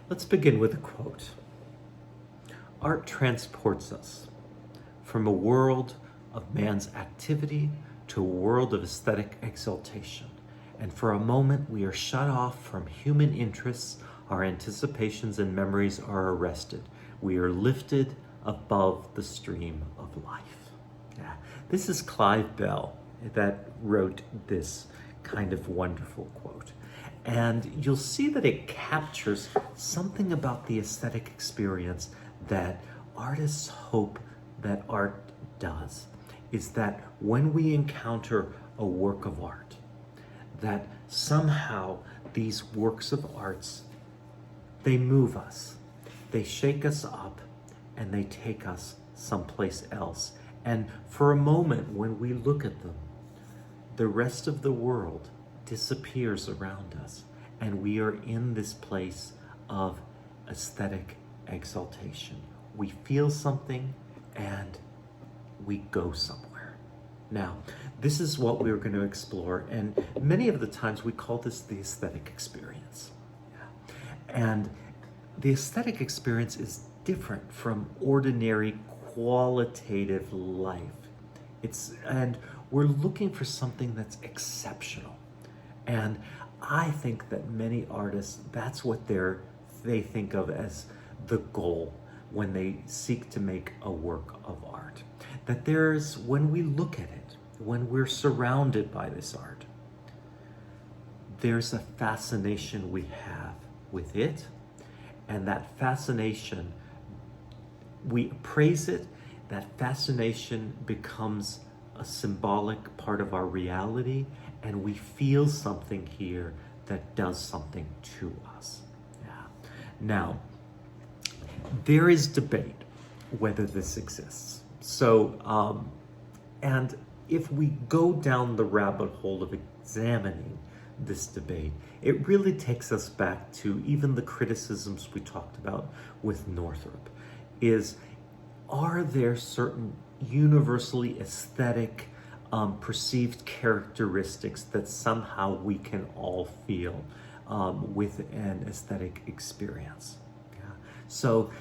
Let's begin with a quote. Art transports us from a world of man's activity to a world of aesthetic exaltation. And for a moment, we are shut off from human interests. Our anticipations and memories are arrested. We are lifted above the stream of life. Yeah. This is Clive Bell that wrote this kind of wonderful quote. And you'll see that it captures something about the aesthetic experience that artists hope that art does, is that when we encounter a work of art, that somehow these works of arts, they move us, they shake us up, and they take us someplace else. And for a moment, when we look at them, the rest of the world disappears around us, and we are in this place of aesthetic exaltation. We feel something and we go somewhere. Now, this is what we're going to explore, and many of the times we call this the aesthetic experience. Yeah. And the aesthetic experience is different from ordinary qualitative life. And we're looking for something that's exceptional. And I think that many artists, that's what they think of as the goal when they seek to make a work of art. That when we look at it, when we're surrounded by this art, there's a fascination we have with it, and that fascination, we praise it, that fascination becomes a symbolic part of our reality, and we feel something here that does something to us. Yeah. Now, there is debate whether this exists. So, and if we go down the rabbit hole of examining this debate, it really takes us back to even the criticisms we talked about with Northrop. Are there certain universally aesthetic perceived characteristics that somehow we can all feel with an aesthetic experience? Yeah. So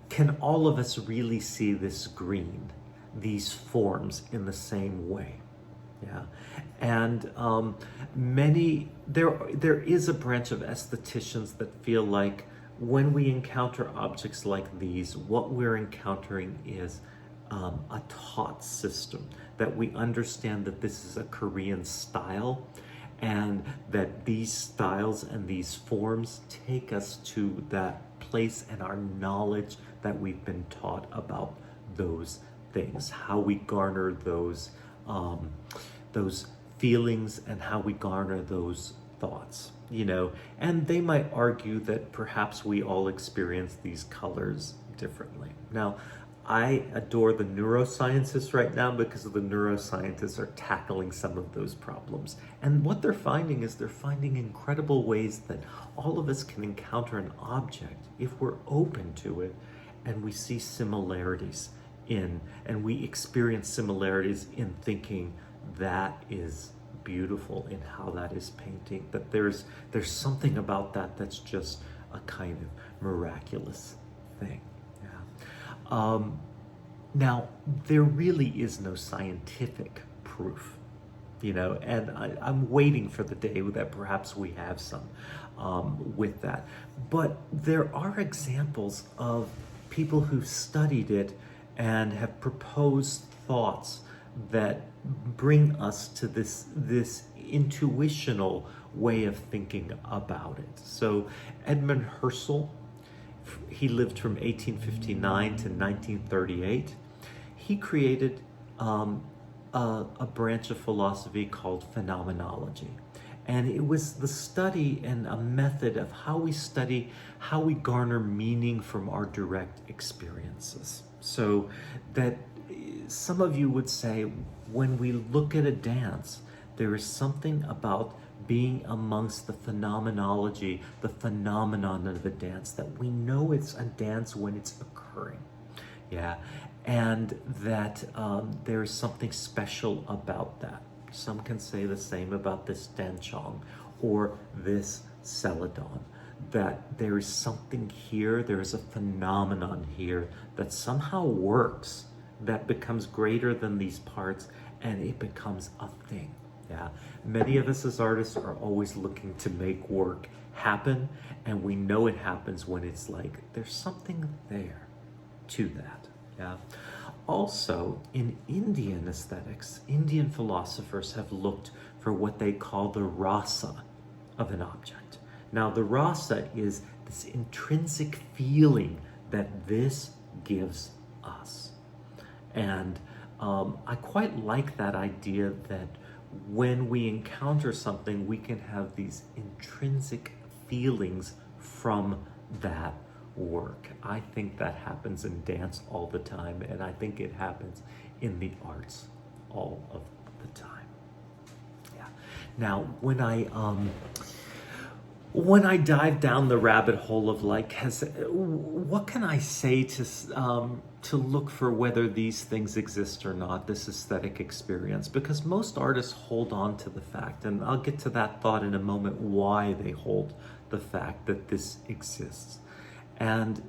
can all of us really see this green, these forms in the same way? Yeah. And there is a branch of aestheticians that feel like when we encounter objects like these, what we're encountering is a taught system, that we understand that this is a Korean style, and that these styles and these forms take us to that place and our knowledge that we've been taught about those things, how we garner those feelings and how we garner those thoughts, and they might argue that perhaps we all experience these colors differently. Now, I adore the neuroscientists right now because the neuroscientists are tackling some of those problems. And what they're finding is they're finding incredible ways that all of us can encounter an object if we're open to it, and we see similarities and we experience similarities in thinking that is beautiful in how that is painting, that there's something about that that's just a kind of miraculous thing. Yeah. Now, there really is no scientific proof, and I'm waiting for the day that perhaps we have some with that. But there are examples of people who've studied it and have proposed thoughts that bring us to this intuitional way of thinking about it. So Edmund Husserl, he lived from 1859 to 1938. He created a branch of philosophy called phenomenology. And it was the study and a method of how we garner meaning from our direct experiences. So that some of you would say, when we look at a dance, there is something about being amongst the phenomenology, the phenomenon of the dance, that we know it's a dance when it's occurring. Yeah. And that there's something special about that. Some can say the same about this danchong or this celadon, that there is something here, there is a phenomenon here that somehow works, that becomes greater than these parts, and it becomes a thing. Yeah, many of us as artists are always looking to make work happen, and we know it happens when it's like there's something there to that. Yeah. Also, in Indian aesthetics, Indian philosophers have looked for what they call the rasa of an object. Now, the rasa is this intrinsic feeling that this gives us. And I quite like that idea that when we encounter something, we can have these intrinsic feelings from that work. I think that happens in dance all the time, and I think it happens in the arts all of the time. Yeah. Now, when I dive down the rabbit hole of like, what can I say to look for whether these things exist or not, this aesthetic experience? Because most artists hold on to the fact, and I'll get to that thought in a moment, why they hold the fact that this exists. And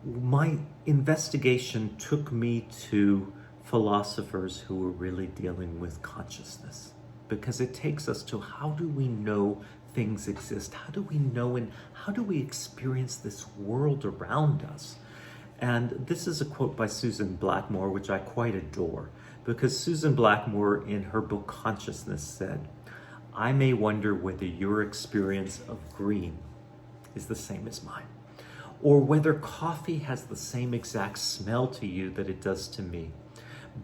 my investigation took me to philosophers who were really dealing with consciousness, because it takes us to how do we know things exist? How do we know, and how do we experience this world around us? And this is a quote by Susan Blackmore, which I quite adore, because Susan Blackmore in her book Consciousness said, "I may wonder whether your experience of green is the same as mine, or whether coffee has the same exact smell to you that it does to me.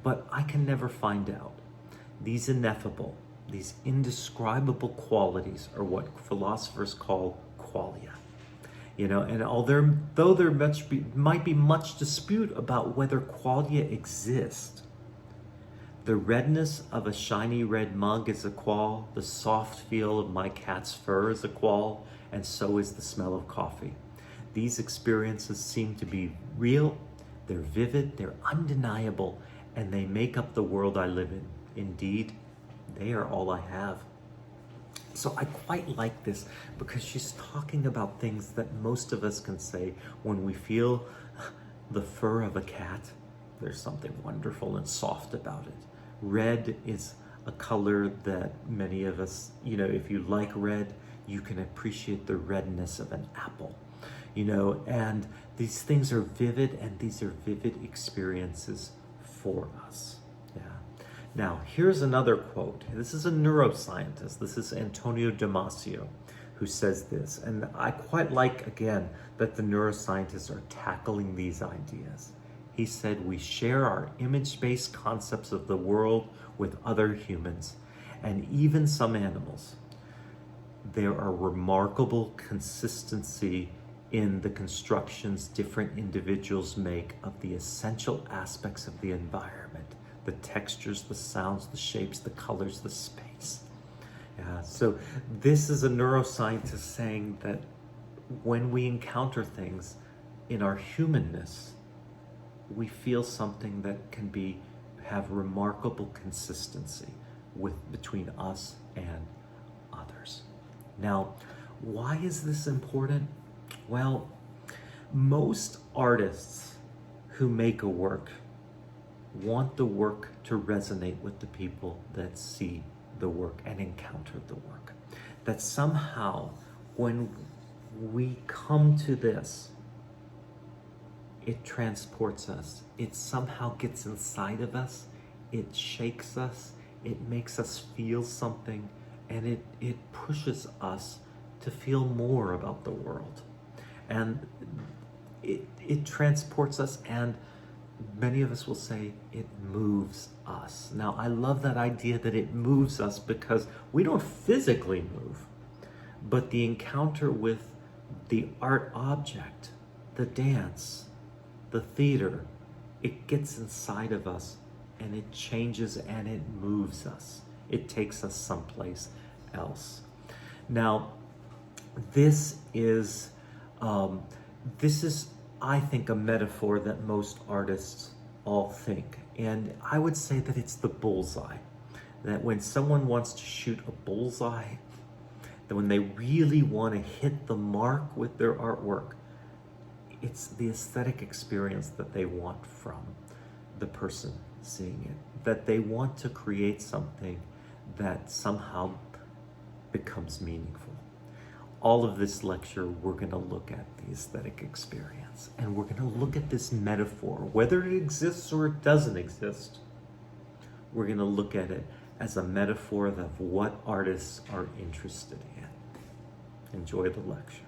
But I can never find out. These ineffable, these indescribable qualities are what philosophers call qualia." And although there might be much dispute about whether qualia exist, the redness of a shiny red mug is a qual, the soft feel of my cat's fur is a qual, and so is the smell of coffee. These experiences seem to be real, they're vivid, they're undeniable, and they make up the world I live in. Indeed, they are all I have. So I quite like this, because she's talking about things that most of us can say when we feel the fur of a cat. There's something wonderful and soft about it. Red is a color that many of us, if you like red, you can appreciate the redness of an apple. And these things are vivid, and these are vivid experiences for us. Yeah. Now, here's another quote. This is a neuroscientist. This is Antonio Damasio, who says this. And I quite like, again, that the neuroscientists are tackling these ideas. He said, "We share our image-based concepts of the world with other humans, and even some animals. There are remarkable consistency in the constructions different individuals make of the essential aspects of the environment, the textures, the sounds, the shapes, the colors, the space." Yeah, so this is a neuroscientist saying that when we encounter things in our humanness, we feel something that can have remarkable consistency between us and others. Now, why is this important? Well, most artists who make a work want the work to resonate with the people that see the work and encounter the work. That somehow, when we come to this, it transports us. It somehow gets inside of us. It shakes us. It makes us feel something, and it pushes us to feel more about the world. And it transports us, and many of us will say it moves us. Now, I love that idea that it moves us, because we don't physically move, but the encounter with the art object, the dance, the theater, it gets inside of us, and it changes and it moves us. It takes us someplace else. Now, this is, I think, a metaphor that most artists all think. And I would say that it's the bullseye. That when someone wants to shoot a bullseye, that when they really want to hit the mark with their artwork, it's the aesthetic experience that they want from the person seeing it, that they want to create something that somehow becomes meaningful. All of this lecture, we're going to look at the aesthetic experience, and we're going to look at this metaphor, whether it exists or it doesn't exist. We're going to look at it as a metaphor of what artists are interested in. Enjoy the lecture.